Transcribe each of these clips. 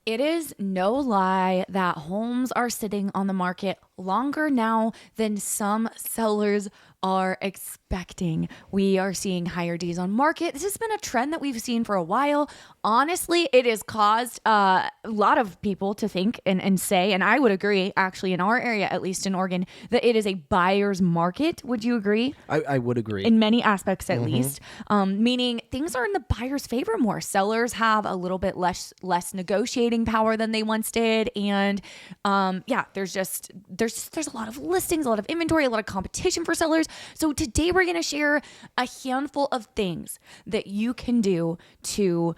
It is no lie that homes are sitting on the market longer now than some sellers are expecting. We are seeing higher days on market. This has been a trend that we've seen for a while. Honestly, it has caused a lot of people to think and say, and I would agree, actually, in our area, at least in Oregon, that it is a buyer's market. Would you agree? I would agree. In many aspects, at least, meaning things are in the buyer's favor more. Sellers have a little bit less negotiating power than they once did, and there's a lot of listings, a lot of inventory, a lot of competition for sellers. So today we're going to share a handful of things that you can do to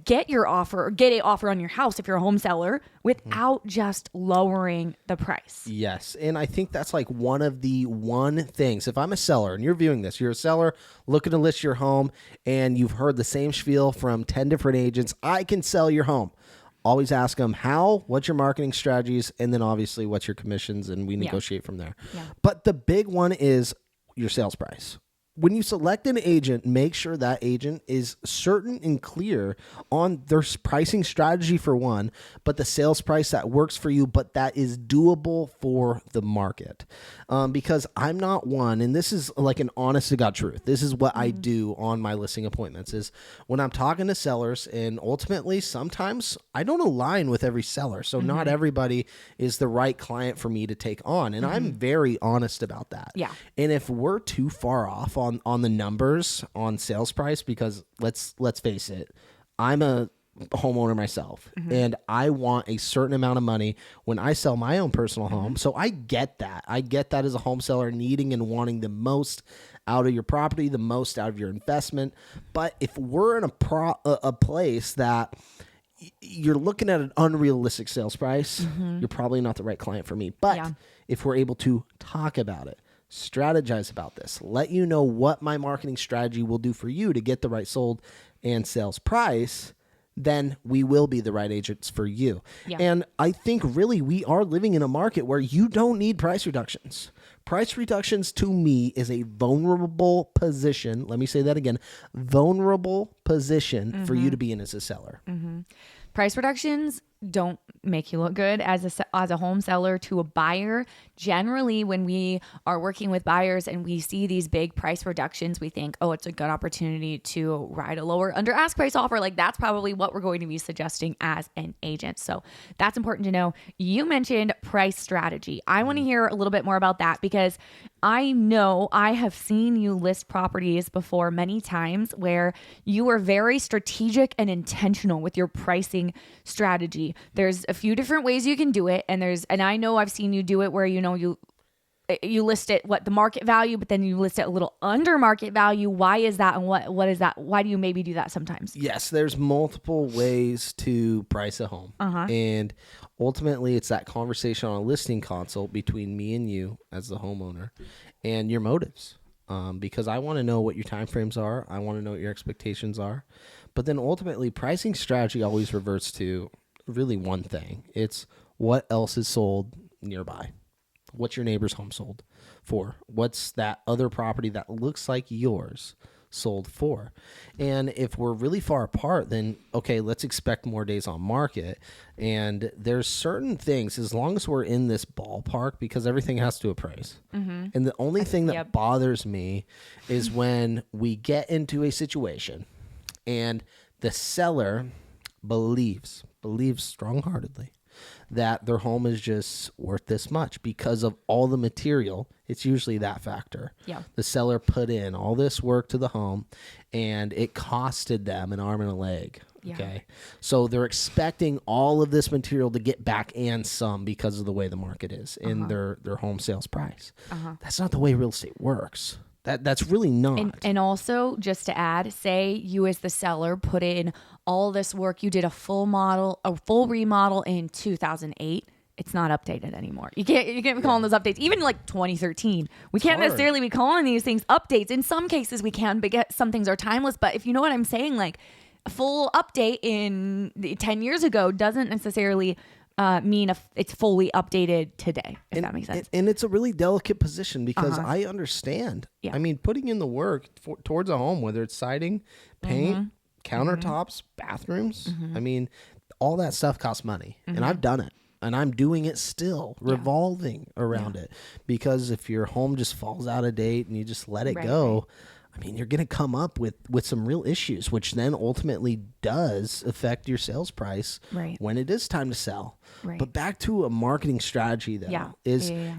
get an offer on your house if you're a home seller without just lowering the price. Yes. And I think that's like one of the things. If I'm a seller and you're viewing this, you're a seller looking to list your home and you've heard the same spiel from 10 different agents, I can sell your home. Always ask them how, what's your marketing strategies, and then obviously what's your commissions, and we negotiate from there. Yeah. But the big one is your sales price. When you select an agent, make sure that agent is certain and clear on their pricing strategy for one, but the sales price that works for you, but that is doable for the market. Because I'm not one, and this is like an honest to God truth. This is what I do on my listing appointments is when I'm talking to sellers, and ultimately sometimes I don't align with every seller. So not everybody is the right client for me to take on. And I'm very honest about that. Yeah. And if we're too far off on the numbers on sales price, because let's face it, I'm a homeowner myself and I want a certain amount of money when I sell my own personal home. So I get that. I get that as a home seller, needing and wanting the most out of your property, the most out of your investment. But if we're in a place that you're looking at an unrealistic sales price, you're probably not the right client for me. But if we're able to talk about it, strategize about this, let you know what my marketing strategy will do for you to get the right sold and sales price, then we will be the right agents for you. Yeah. And I think really we are living in a market where you don't need price reductions. Price reductions to me is a vulnerable position. Let me say that again, vulnerable position for you to be in as a seller. Price reductions don't make you look good as a home seller to a buyer. Generally, when we are working with buyers and we see these big price reductions, we think, oh, it's a good opportunity to ride a lower under ask price offer. Like that's probably what we're going to be suggesting as an agent. So that's important to know. You mentioned price strategy. I want to hear a little bit more about that because I know I have seen you list properties before many times where you were very strategic and intentional with your pricing strategy. There's a few different ways you can do it, and I know I've seen you do it where you list it the market value, but then you list it a little under market value. Why is that, and what is that? Why do you maybe do that sometimes? Yes, there's multiple ways to price a home, and ultimately it's that conversation on a listing consult between me and you as the homeowner, and your motives. Because I want to know what your timeframes are, I want to know what your expectations are, but then ultimately pricing strategy always reverts to really one thing. It's what else is sold nearby. What's your neighbor's home sold for? What's that other property that looks like yours sold for? And if we're really far apart, then okay, let's expect more days on market. And there's certain things, as long as we're in this ballpark, because everything has to appraise. And the only thing that bothers me is when we get into a situation and the seller believes strong-heartedly that their home is just worth this much because of all the material. It's usually that factor. Yeah. The seller put in all this work to the home and it costed them an arm and a leg. Yeah. Okay. So they're expecting all of this material to get back and some because of the way the market is in their home sales price. That's not the way real estate works. That's really not. And also, just to add, say you as the seller put in all this work, you did a full remodel in 2008. It's not updated anymore. You can't be calling those updates. Even like 2013, we can't necessarily be calling these things updates. In some cases, we can, but some things are timeless. But if you know what I'm saying, like a full update in 10 years ago doesn't necessarily mean it's fully updated today, if that makes sense. And it's a really delicate position because I understand. Yeah. I mean, putting in the work towards a home, whether it's siding, paint, countertops, bathrooms, I mean, all that stuff costs money, and I've done it. And I'm doing it still, revolving around it. Because if your home just falls out of date and you just let it go, I mean, you're going to come up with some real issues, which then ultimately does affect your sales price when it is time to sell. But back to a marketing strategy, though,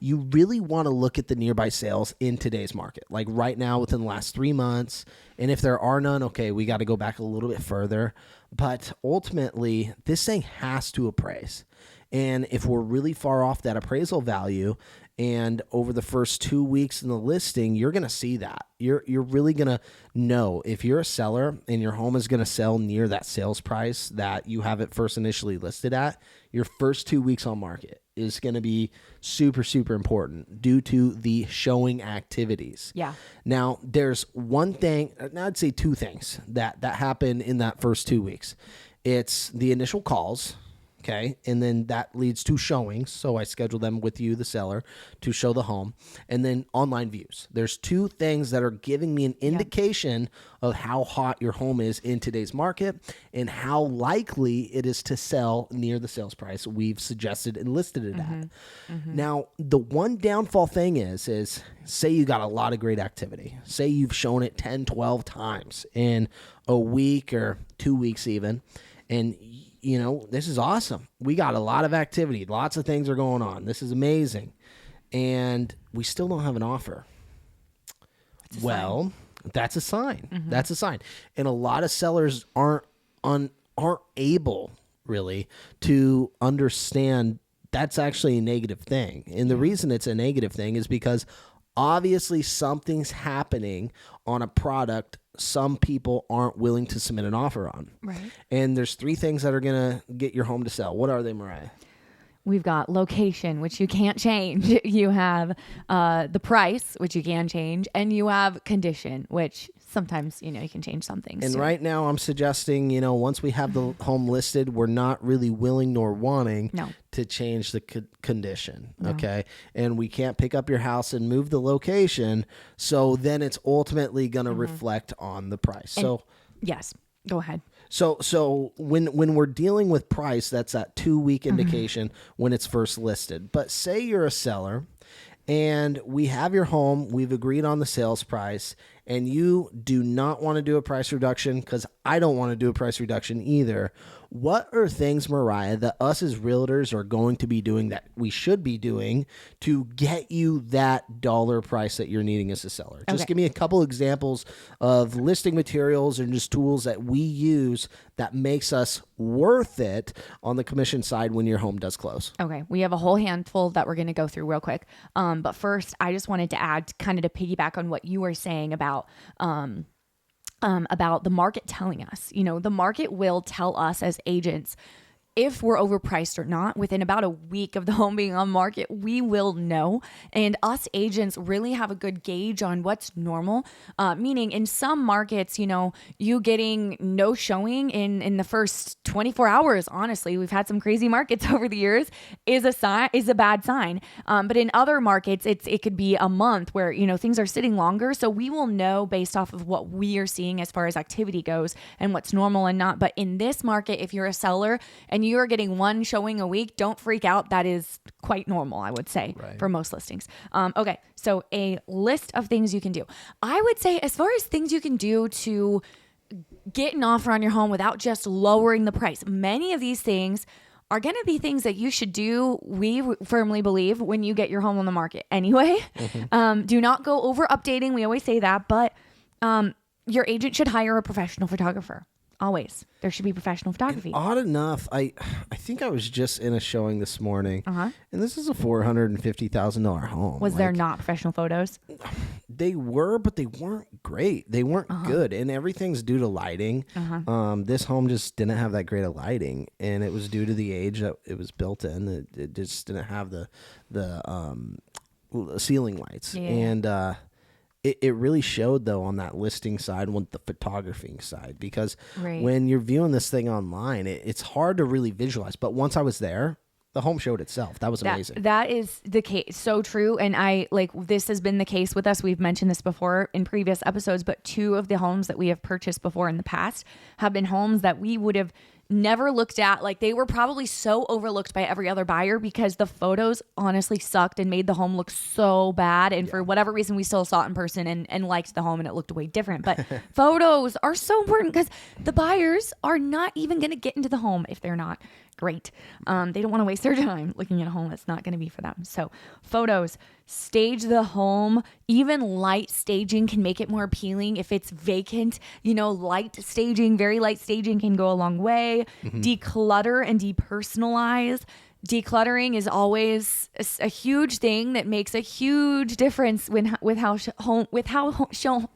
you really want to look at the nearby sales in today's market. Like right now, within the last 3 months. And if there are none, okay, we got to go back a little bit further. But ultimately, this thing has to appraise. And if we're really far off that appraisal value, and over the first 2 weeks in the listing, you're going to see that. You're really going to know if you're a seller and your home is going to sell near that sales price that you have it first initially listed at. Your first 2 weeks on market is going to be super, super important due to the showing activities. Yeah. Now, there's one thing, I'd say two things that happen in that first 2 weeks. It's the initial calls. Okay. And then that leads to showings. So I schedule them with you, the seller, to show the home. And then online views. There's two things that are giving me an indication of how hot your home is in today's market and how likely it is to sell near the sales price we've suggested and listed it at. Now, the one downfall thing is say you got a lot of great activity. Say you've shown it 10, 12 times in a week or 2 weeks even. And you know, this is awesome. We got a lot of activity. Lots of things are going on. This is amazing. And we still don't have an offer. That's a sign. That's a sign. And a lot of sellers aren't able really to understand that's actually a negative thing. And the reason it's a negative thing is because obviously something's happening on a product some people aren't willing to submit an offer on. Right. And there's three things that are going to get your home to sell. What are they, Mariah? We've got location, which you can't change. You have the price, which you can change. And you have condition, which sometimes, you can change some things. And too. right now I'm suggesting, once we have the home listed, we're not really willing nor wanting to change the condition. No. Okay. And we can't pick up your house and move the location. So then it's ultimately going to reflect on the price. And yes, go ahead. So when we're dealing with price, that's that 2 week indication when it's first listed. But say you're a seller and we have your home, we've agreed on the sales price, and you do not want to do a price reduction because I don't want to do a price reduction either. What are things, Mariah, that us as realtors are going to be doing that we should be doing to get you that dollar price that you're needing as a seller? Just give me a couple examples of listing materials and just tools that we use that makes us worth it on the commission side when your home does close. Okay. We have a whole handful that we're going to go through real quick. But first, I just wanted to add kind of to piggyback on what you were saying about the market telling us. The market will tell us as agents if we're overpriced or not. Within about a week of the home being on market, we will know. And us agents really have a good gauge on what's normal. Meaning in some markets, you getting no showing in the first 24 hours, honestly, we've had some crazy markets over the years, is a bad sign. But in other markets, it could be a month where, things are sitting longer. So we will know based off of what we are seeing as far as activity goes and what's normal and not. But in this market, if you're a seller and you are getting one showing a week, don't freak out. That is quite normal, I would say, for most listings. Okay, so a list of things you can do. I would say as far as things you can do to get an offer on your home without just lowering the price, many of these things are going to be things that you should do, we firmly believe, when you get your home on the market anyway. Do not go over updating. We always say that, but your agent should hire a professional photographer. Always. There should be professional photography. And odd enough, I think I was just in a showing this morning, and this is a $450,000 home. Was there not professional photos? They were, but they weren't great. They weren't good, and everything's due to lighting. This home just didn't have that great of lighting, and it was due to the age that it was built in. It just didn't have the ceiling lights, and It really showed, though, on that listing side with the photographing side, because when you're viewing this thing online, it's hard to really visualize. But once I was there, the home showed itself. That was amazing. That is the case. So true. And this has been the case with us. We've mentioned this before in previous episodes, but 2 of the homes that we have purchased before in the past have been homes that we would have never looked at. Like, they were probably so overlooked by every other buyer because the photos honestly sucked and made the home look so bad. And for whatever reason, we still saw it in person and liked the home, and it looked way different. But photos are so important because the buyers are not even going to get into the home if they're not great. They don't want to waste their time looking at a home that's not going to be for them. So photos, stage the home. Even light staging can make it more appealing. If it's vacant, light staging, very light staging can go a long way. Declutter and depersonalize. Decluttering is always a huge thing that makes a huge difference with how homes show.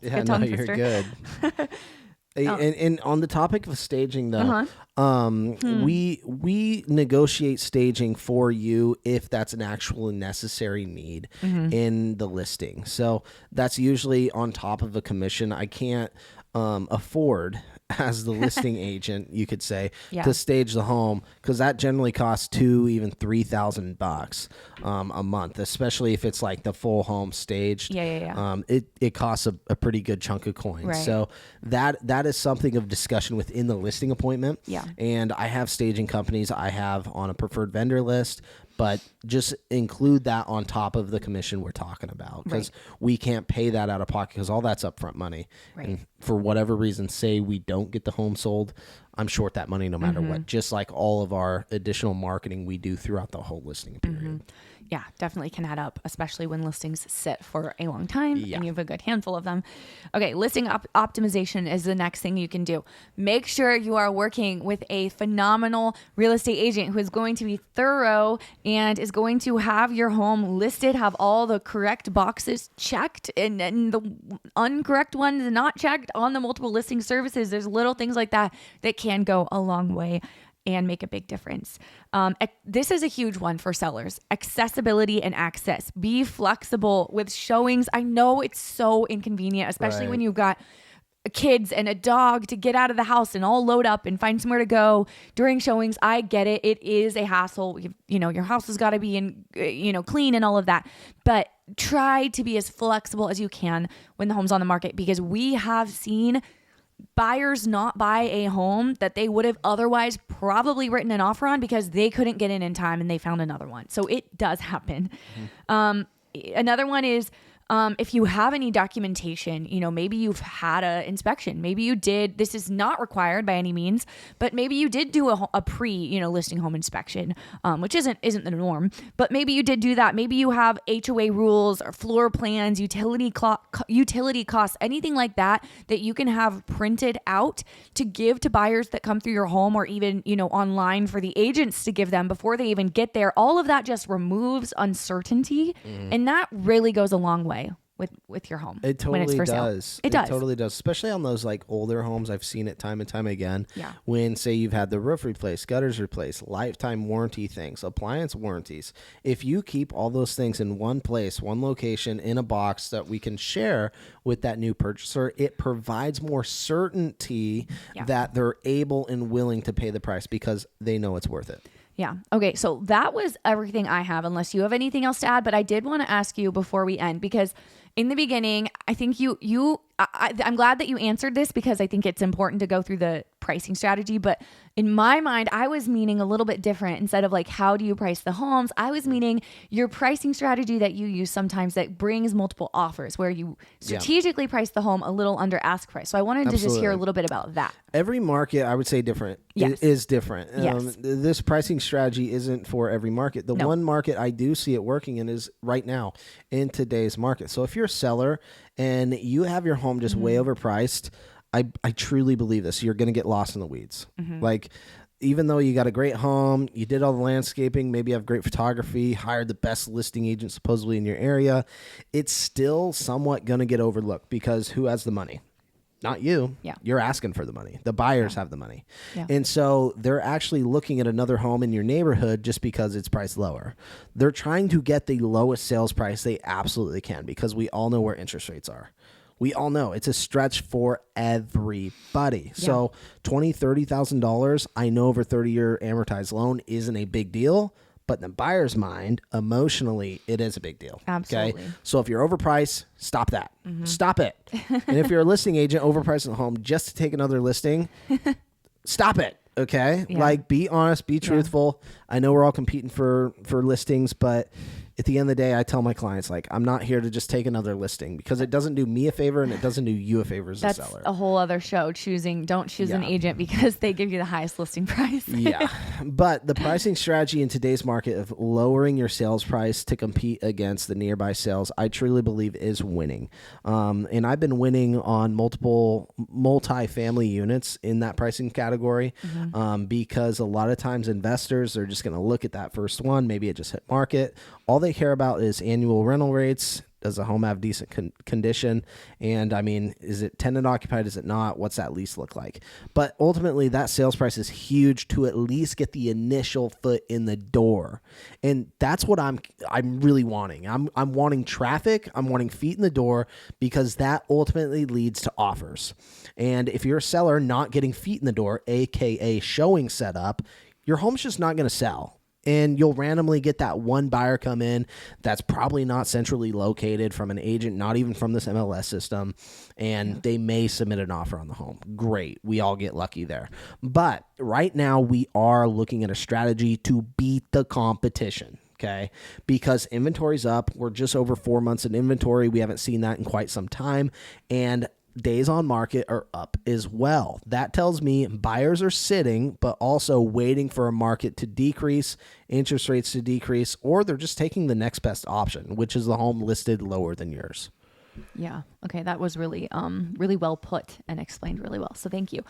Yeah, no, you're good. And on the topic of staging, though, we negotiate staging for you if that's an actual necessary need in the listing. So that's usually on top of a commission. I can't afford, as the listing agent, you could say, to stage the home, because that generally costs $2,000, even $3,000 a month, especially if it's like the full home staged. It costs a pretty good chunk of coin. Right. So that is something of discussion within the listing appointment. And I have staging companies I have on a preferred vendor list, but just include that on top of the commission we're talking about, because we can't pay that out of pocket because all that's upfront money. And for whatever reason, say we don't get the home sold, I'm short that money no matter what, just like all of our additional marketing we do throughout the whole listing period. Yeah, definitely can add up, especially when listings sit for a long time and you have a good handful of them. Okay, listing optimization is the next thing you can do. Make sure you are working with a phenomenal real estate agent who is going to be thorough and is going to have your home listed, have all the correct boxes checked and the incorrect ones not checked on the multiple listing services. There's little things like that can go a long way and make a big difference. This is a huge one for sellers. Accessibility and access. Be flexible with showings. I know it's so inconvenient, especially when you've got kids and a dog to get out of the house and all load up and find somewhere to go during showings. I get it. It is a hassle. Your house has got to be clean and all of that. But try to be as flexible as you can when the home's on the market, because we have seen buyers not buy a home that they would have otherwise probably written an offer on because they couldn't get in time and they found another one. So it does happen. Another one is if you have any documentation, maybe you've had an inspection. Maybe you did. This is not required by any means, but maybe you did do a pre, listing home inspection, which isn't the norm. But maybe you did do that. Maybe you have HOA rules or floor plans, utility costs, anything like that you can have printed out to give to buyers that come through your home, or even online for the agents to give them before they even get there. All of that just removes uncertainty, and that really goes a long way with your home. It totally when it's for does. Sale. It does. Totally does. Especially on those like older homes. I've seen it time and time again. Yeah. When say you've had the roof replaced, gutters replaced, lifetime warranty things, appliance warranties. If you keep all those things in one place, one location, in a box that we can share with that new purchaser, it provides more certainty that they're able and willing to pay the price because they know it's worth it. Yeah. Okay. So that was everything I have, unless you have anything else to add. But I did want to ask you before we end, because in the beginning, I think I'm glad that you answered this, because I think it's important to go through the pricing strategy. But in my mind, I was meaning a little bit different. Instead of like, how do you price the homes? I was meaning your pricing strategy that you use sometimes that brings multiple offers, where you strategically price the home a little under ask price. So I wanted to just hear a little bit about that. Every market, I would say, is different. This pricing strategy isn't for every market. The one market I do see it working in is right now in today's market. So if you're a seller and you have your home just way overpriced, I truly believe this. You're going to get lost in the weeds. Like, even though you got a great home, you did all the landscaping, maybe you have great photography, hired the best listing agent supposedly in your area, it's still somewhat going to get overlooked, because who has the money? Not you. Yeah. You're asking for the money. The buyers have the money. Yeah. And so they're actually looking at another home in your neighborhood just because it's priced lower. They're trying to get the lowest sales price they absolutely can, because we all know where interest rates are. We all know it's a stretch for everybody. Yeah. So $20,000, $30,000, I know over 30-year amortized loan isn't a big deal, But in the buyer's mind, emotionally, it is a big deal. Absolutely. Okay. So if you're overpriced, stop that. Stop it. And if you're a listing agent overpricing the home just to take another listing, stop it. Okay. Yeah. Like, be honest, be truthful. I know we're all competing for listings, but at the end of the day, I tell my clients, like, I'm not here to just take another listing, because it doesn't do me a favor and it doesn't do you a favor as a seller. That's a whole other show. Don't choose an agent because they give you the highest listing price. Yeah. But the pricing strategy in today's market of lowering your sales price to compete against the nearby sales, I truly believe is winning. And I've been winning on multiple multi-family units in that pricing category, because a lot of times investors are just going to look at that first one. Maybe it just hit market. All they care about is annual rental rates. Does the home have decent condition? And I mean, is it tenant occupied? Is it not? What's that lease look like? But ultimately, that sales price is huge to at least get the initial foot in the door. And that's what I'm really wanting. I'm wanting traffic. I'm wanting feet in the door, because that ultimately leads to offers. And if you're a seller not getting feet in the door, AKA showing set up, your home's just not going to sell. And you'll randomly get that one buyer come in that's probably not centrally located from an agent, not even from this MLS system, and they may submit an offer on the home. Great. We all get lucky there. But right now, we are looking at a strategy to beat the competition. Okay, because inventory's up. We're just over 4 months in inventory. We haven't seen that in quite some time. And days on market are up as well. That tells me buyers are sitting, but also waiting for a market to decrease, interest rates to decrease, or they're just taking the next best option, which is the home listed lower than yours. Yeah. Okay. That was really, really well put and explained really well. So thank you.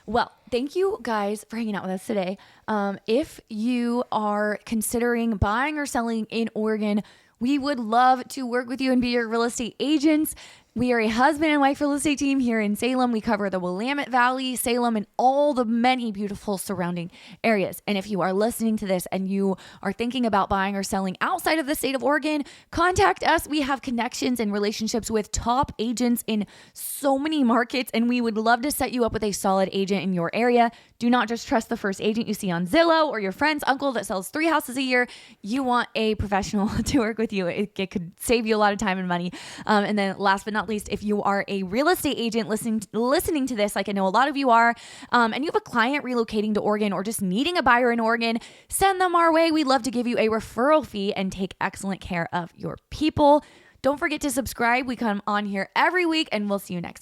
Well, thank you guys for hanging out with us today. If you are considering buying or selling in Oregon, we would love to work with you and be your real estate agents. We are a husband and wife real estate team here in Salem. We cover the Willamette Valley, Salem, and all the many beautiful surrounding areas. And if you are listening to this and you are thinking about buying or selling outside of the state of Oregon, contact us. We have connections and relationships with top agents in so many markets, and we would love to set you up with a solid agent in your area. Do not just trust the first agent you see on Zillow or your friend's uncle that sells 3 houses a year. You want a professional to work with you. It could save you a lot of time and money. And then last but not least, if you are a real estate agent listening to this, like I know a lot of you are, and you have a client relocating to Oregon or just needing a buyer in Oregon, send them our way. We'd love to give you a referral fee and take excellent care of your people. Don't forget to subscribe. We come on here every week, and we'll see you next time.